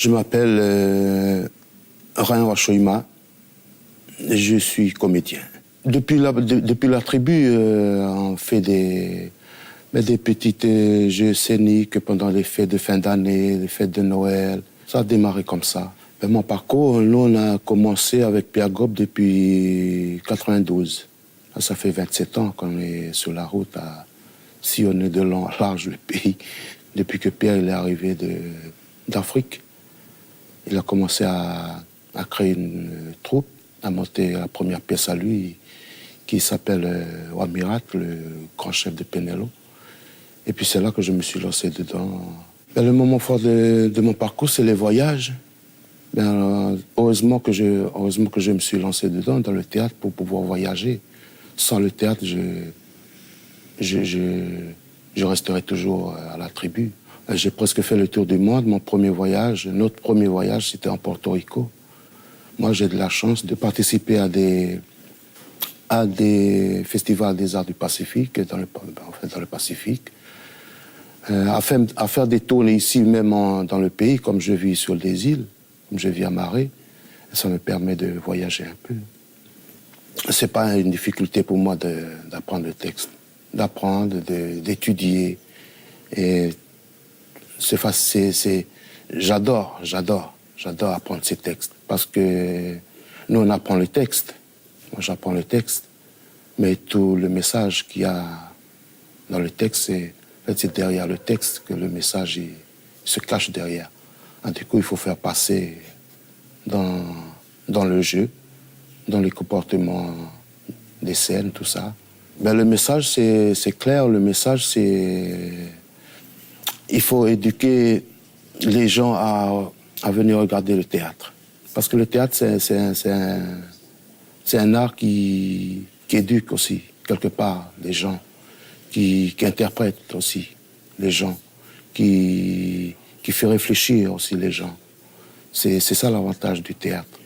Je m'appelle Ryan Wachoima, je suis comédien. Depuis la tribu, on fait des petites jeux scéniques pendant les fêtes de fin d'année, les fêtes de Noël. Ça a démarré comme ça. Mais mon parcours, nous, on a commencé avec Pierre Gob depuis 92. Ça fait 27 ans qu'on est sur la route à sillonner de long en large le pays. Depuis que Pierre il est arrivé d'Afrique, il a commencé à créer une troupe, à monter la première pièce à lui, qui s'appelle Wamirat, le grand chef de Pénélo. Et puis c'est là que je me suis lancé dedans. Et le moment fort de mon parcours, c'est les voyages. Heureusement que je me suis lancé dedans, dans le théâtre, pour pouvoir voyager. Sans le théâtre, je resterai toujours à la tribu. J'ai presque fait le tour du monde. Notre premier voyage, c'était en Porto Rico. Moi, j'ai de la chance de participer à des festivals des arts du Pacifique, dans le Pacifique. À faire des tournées ici, même dans le pays, comme je vis sur des îles, comme je vis à Marais. Ça me permet de voyager un peu. C'est pas une difficulté pour moi d'apprendre le texte, d'étudier. Et c'est facile, j'adore apprendre ces textes. Parce que nous, on apprend le texte. Moi, j'apprends le texte. Mais tout le message qu'il y a dans le texte, c'est derrière le texte que le message se cache derrière. Du coup, il faut faire passer dans le jeu, dans les comportements des scènes, tout ça. Le message, c'est clair. Le message, c'est... Il faut éduquer les gens à venir regarder le théâtre. Parce que le théâtre, c'est un art qui éduque aussi, quelque part, les gens, qui interprète aussi les gens, qui fait réfléchir aussi les gens. C'est ça l'avantage du théâtre.